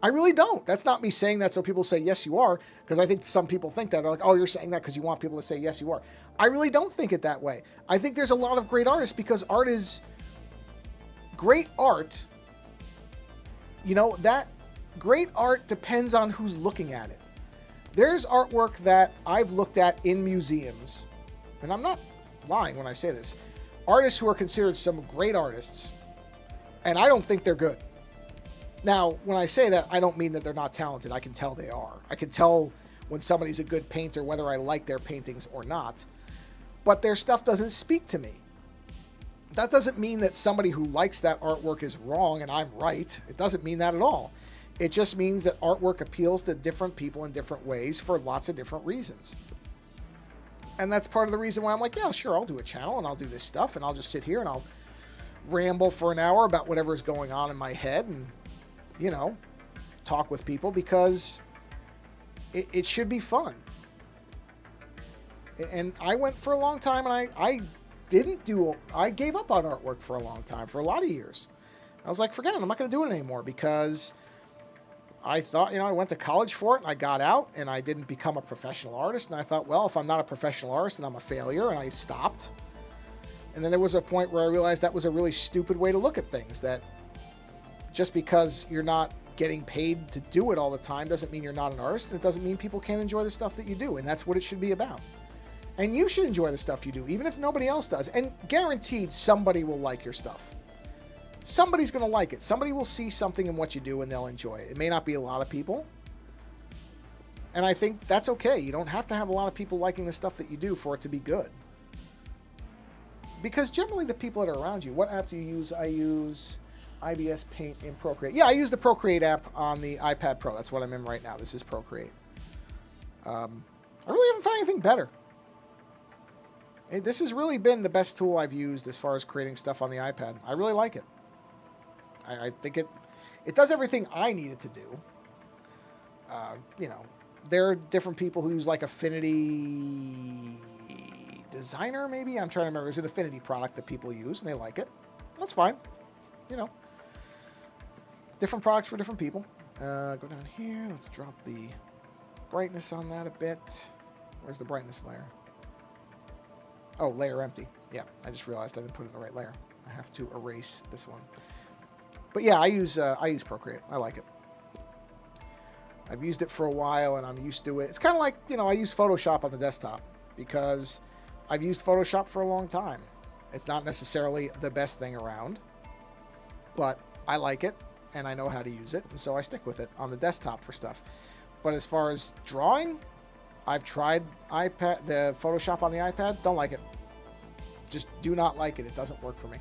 I really don't. That's not me saying that so people say, yes, you are, because I think some people think that. They're like, oh, you're saying that because you want people to say, yes, you are. I really don't think it that way. I think there's a lot of great artists because art is... Great art, you know, that great art depends on who's looking at it. There's artwork that I've looked at in museums, and I'm not lying when I say this, artists who are considered some great artists, and I don't think they're good. Now, when I say that, I don't mean that they're not talented. I can tell they are. I can tell when somebody's a good painter, whether I like their paintings or not, but their stuff doesn't speak to me. That doesn't mean that somebody who likes that artwork is wrong and I'm right. It doesn't mean that at all. It just means that artwork appeals to different people in different ways for lots of different reasons. And that's part of the reason why I'm like, yeah, sure, I'll do a channel and I'll do this stuff and I'll just sit here and I'll ramble for an hour about whatever is going on in my head and, you know, talk with people because it should be fun. And I went for a long time, and I gave up on artwork for a long time, for a lot of years. I was like, forget it, I'm not going to do it anymore, because I thought, I went to college for it, and I got out, and I didn't become a professional artist, and I thought, well, if I'm not a professional artist, then I'm a failure, and I stopped. And then there was a point where I realized that was a really stupid way to look at things, that just because you're not getting paid to do it all the time doesn't mean you're not an artist, and it doesn't mean people can't enjoy the stuff that you do, and that's what it should be about. And you should enjoy the stuff you do, even if nobody else does. And guaranteed somebody will like your stuff. Somebody's going to like it. Somebody will see something in what you do and they'll enjoy it. It may not be a lot of people. And I think that's okay. You don't have to have a lot of people liking the stuff that you do for it to be good. Because generally the people that are around you, what app do you use? I use IBS Paint in Procreate. Yeah, I use the Procreate app on the iPad Pro. That's what I'm in right now. This is Procreate. I really haven't found anything better. This has really been the best tool I've used as far as creating stuff on the iPad. I really like it. I think it does everything I need it to do. There are different people who use like Affinity Designer, maybe? I'm trying to remember. It's an Affinity product that people use, and they like it. That's fine. Different products for different people. Go down here. Let's drop the brightness on that a bit. Where's the brightness layer? Oh, layer empty. Yeah, I just realized I didn't put it in the right layer. I have to erase this one. But yeah, I use Procreate. I like it. I've used it for a while, and I'm used to it. It's kind of like, I use Photoshop on the desktop because I've used Photoshop for a long time. It's not necessarily the best thing around, but I like it, and I know how to use it, and so I stick with it on the desktop for stuff. But as far as drawing, I've tried the Photoshop on the iPad. Don't like it. Just do not like it. It doesn't work for me.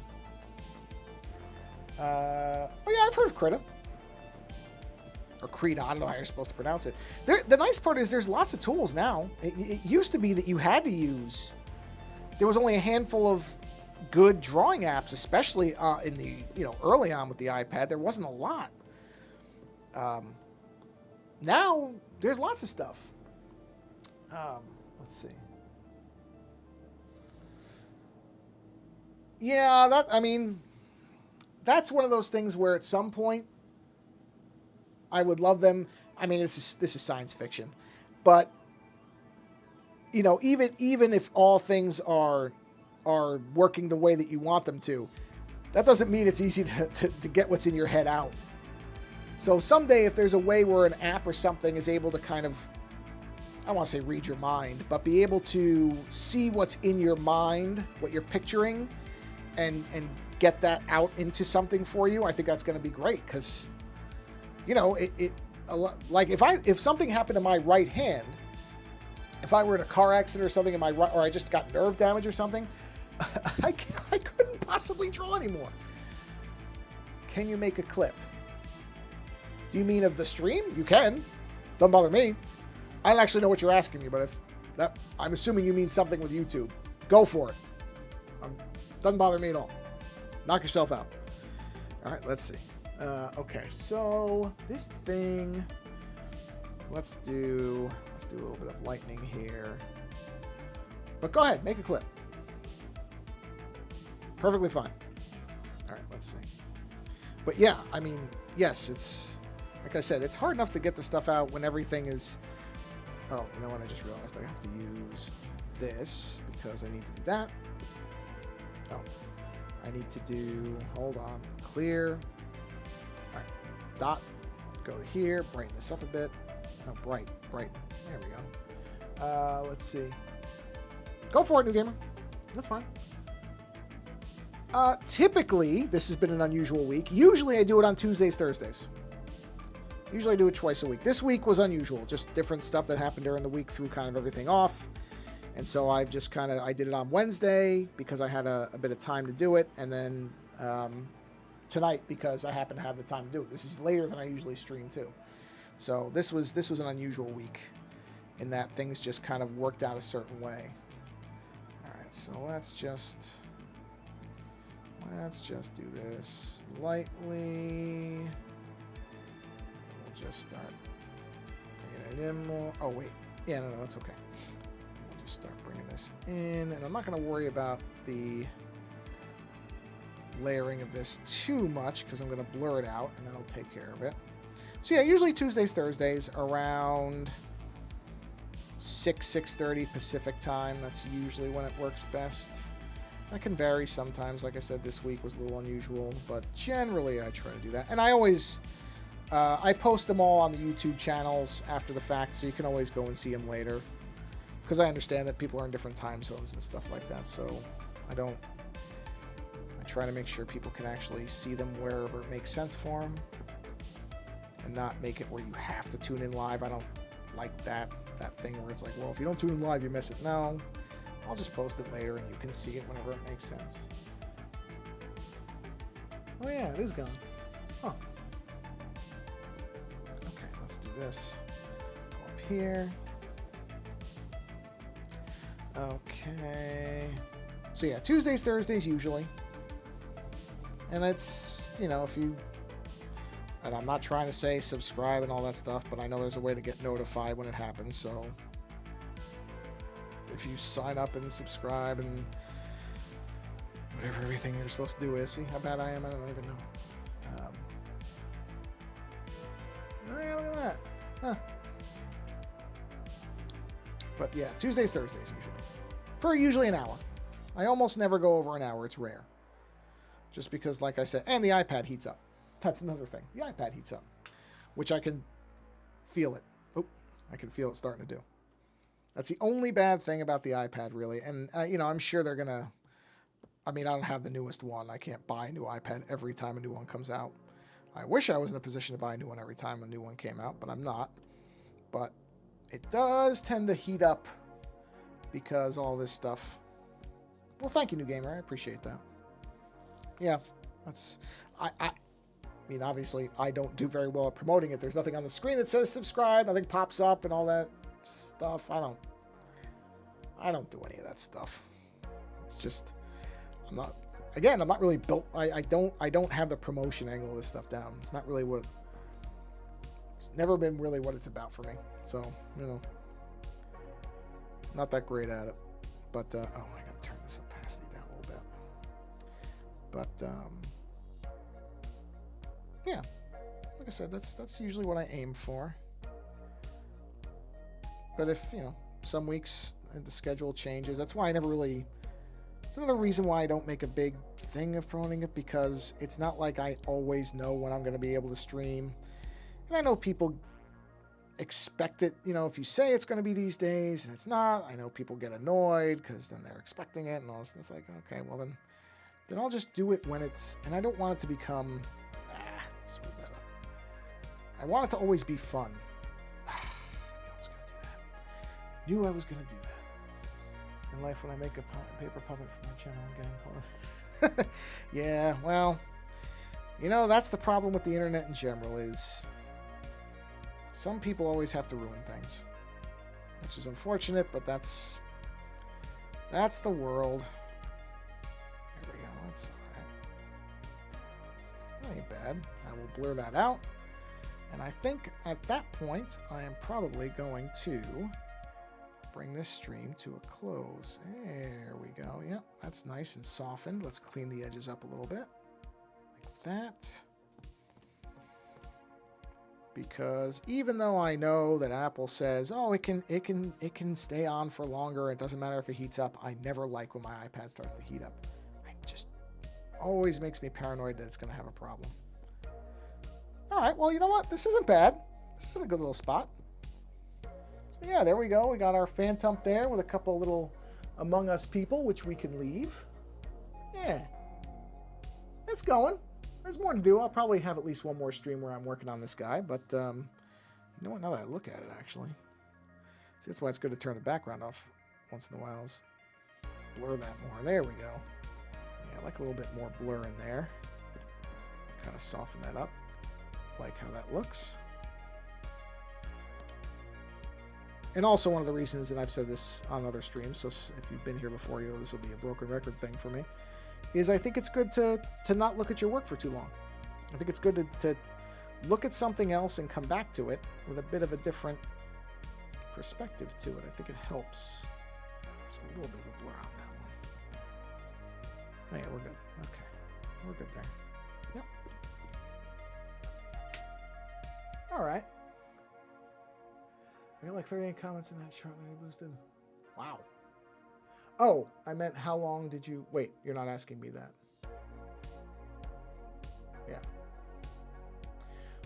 Oh yeah, I've heard of Krita. Or Krita, I don't know how you're supposed to pronounce it. The nice part is there's lots of tools now. It used to be that you had to use... There was only a handful of good drawing apps, especially in the, early on with the iPad. There wasn't a lot. Now, there's lots of stuff. Let's see. Yeah, that's one of those things where at some point I would love them. I mean, this is science fiction, but even if all things are working the way that you want them to, that doesn't mean it's easy to get what's in your head out. So someday, if there's a way where an app or something is able to kind of, I don't want to say read your mind, but be able to see what's in your mind, what you're picturing, and get that out into something for you, I think that's going to be great. Because, like if something happened to my right hand, if I were in a car accident or something in my right, or I just got nerve damage or something, I couldn't possibly draw anymore. Can you make a clip? Do you mean of the stream? You can. Doesn't bother me. I don't actually know what you're asking me, but I'm assuming you mean something with YouTube. Go for it. Doesn't bother me at all. Knock yourself out. All right, let's see. Okay, so this thing, let's do a little bit of lightning here. But go ahead, make a clip. Perfectly fine. All right, let's see. But yeah, I mean, yes, it's, like I said, it's hard enough to get the stuff out when everything is... Oh, you know what? I just realized I have to use this because I need to do that. Oh, I need to do... Hold on. Clear. All right. Dot. Go to here. Brighten this up a bit. No, brighten. There we go. Let's see. Go for it, new gamer. That's fine. Typically, this has been an unusual week. Usually I do it on Tuesdays, Thursdays. Usually I do it twice a week. This week was unusual. Just different stuff that happened during the week threw kind of everything off. And so I've just I did it on Wednesday because I had a bit of time to do it. And then tonight because I happen to have the time to do it. This is later than I usually stream too. So this was an unusual week in that things just kind of worked out a certain way. All right, so let's just do this lightly. We'll just start bringing Oh, wait. Yeah, no, that's okay. We'll just start bringing this in. And I'm not going to worry about the layering of this too much because I'm going to blur it out and that'll take care of it. So yeah, usually Tuesdays, Thursdays around 6:30 Pacific time. That's usually when it works best. That can vary sometimes. Like I said, this week was a little unusual, but generally I try to do that. And I always, I post them all on the YouTube channels after the fact, so you can always go and see them later. Because I understand that people are in different time zones and stuff like that, so I try to make sure people can actually see them wherever it makes sense for them. And not make it where you have to tune in live. I don't like that thing where it's like, well, if you don't tune in live, you miss it. No, I'll just post it later and you can see it whenever it makes sense. Oh yeah, it is gone. Huh. Okay, let's do this. Go up here. Okay. So yeah, Tuesdays, Thursdays usually. And it's, you know, if you... And I'm not trying to say subscribe and all that stuff, but I know there's a way to get notified when it happens, so if you sign up and subscribe and whatever everything you're supposed to do is. See how bad I am? I don't even know. Oh yeah, look at that. Huh. But yeah, Tuesdays, Thursdays usually. For usually an hour. I almost never go over an hour. It's rare. Just because, like I said, and the iPad heats up. That's another thing. The iPad heats up, which I can feel it. Oh, I can feel it starting to do. That's the only bad thing about the iPad, really. And, you know, I'm sure they're going to... I mean, I don't have the newest one. I can't buy a new iPad every time a new one comes out. I wish I was in a position to buy a new one every time a new one came out, but I'm not. But it does tend to heat up because all this stuff... Well, thank you, New Gamer. I appreciate that. Yeah, that's... I mean, obviously, I don't do very well at promoting it. There's nothing on the screen that says subscribe. Nothing pops up and all that stuff. I don't do any of that stuff. It's just, I'm not really built. I don't have the promotion angle of this stuff down. It's not really what, it's never been really what it's about for me. So, you know, not that great at it. But, oh, I gotta turn this opacity down a little bit. But, yeah, like I said, that's usually what I aim for. But if, you know, some weeks the schedule changes, that's why I never really... It's another reason why I don't make a big thing of promoting it, because it's not like I always know when I'm going to be able to stream. And I know people expect it, you know, if you say it's going to be these days and it's not, I know people get annoyed because then they're expecting it and all this. And it's like, okay, well then I'll just do it when it's... And I don't want it to become... Screw that up. I want it to always be fun. Knew I was going to do that. In life, when I make a paper puppet for my channel, I'm getting caught. Yeah, well, you know, that's the problem with the internet in general, is some people always have to ruin things. Which is unfortunate, but that's the world. There we go, that's alright. That ain't bad. I will blur that out. And I think at that point, I am probably going to bring this stream to a close. There we go. Yep, that's nice and softened. Let's clean the edges up a little bit. Like that. Because even though I know that Apple says, oh, it can stay on for longer, it doesn't matter if it heats up, I never like when my iPad starts to heat up. It just always makes me paranoid that it's going to have a problem. All right, well, you know what? This isn't bad. This is a good little spot. So yeah, there we go. We got our phantom there with a couple little Among Us people, which we can leave. Yeah. It's going. There's more to do. I'll probably have at least one more stream where I'm working on this guy, but you know what? Now that I look at it, actually. See, that's why it's good to turn the background off once in a while. Blur that more. There we go. Yeah, I like a little bit more blur in there. Kind of soften that up. Like how that looks. And also one of the reasons, and I've said this on other streams, so if you've been here before, you know this will be a broken record thing for me, is I think it's good to not look at your work for too long. I think it's good to look at something else and come back to it with a bit of a different perspective to it. I think it helps. Just a little bit of a blur on that one. Oh, yeah, we're good. Okay. We're good there. Yep. All right. I got like 38 comments in that chart that I boosted. Wow. Oh, I meant how long did you... Wait, you're not asking me that. Yeah.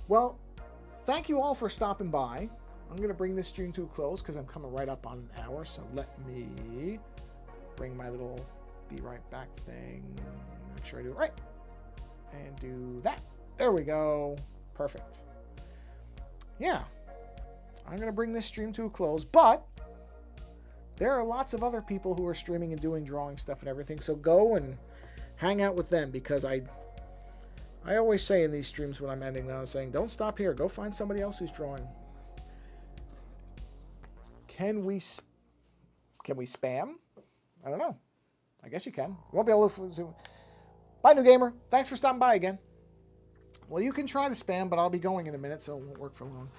Well, thank you all for stopping by. I'm going to bring this stream to a close because I'm coming right up on an hour. So let me bring my little be right back thing. Make sure I do it right. And do that. There we go. Perfect. Yeah. I'm going to bring this stream to a close, but there are lots of other people who are streaming and doing drawing stuff and everything. So go and hang out with them, because I always say in these streams when I'm ending them, I'm saying, don't stop here. Go find somebody else who's drawing. Can we spam? I don't know. I guess you can. You won't be able to. Bye, New Gamer. Thanks for stopping by again. Well, you can try to spam, but I'll be going in a minute, so it won't work for long.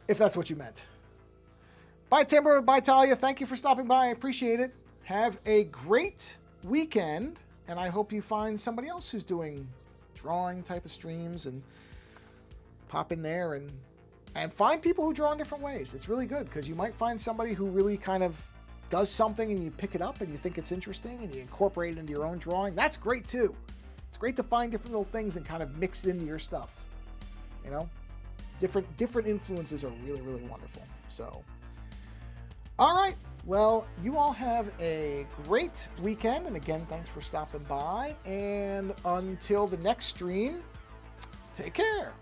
If that's what you meant. Bye, Timber. Bye, Talia. Thank you for stopping by. I appreciate it. Have a great weekend, and I hope you find somebody else who's doing drawing type of streams and pop in there and find people who draw in different ways. It's really good, because you might find somebody who really kind of does something and you pick it up and you think it's interesting and you incorporate it into your own drawing. That's great too. It's great to find different little things and kind of mix it into your stuff. You know, different influences are really, really wonderful. So, all right. Well, you all have a great weekend. And again, thanks for stopping by. And until the next stream, take care.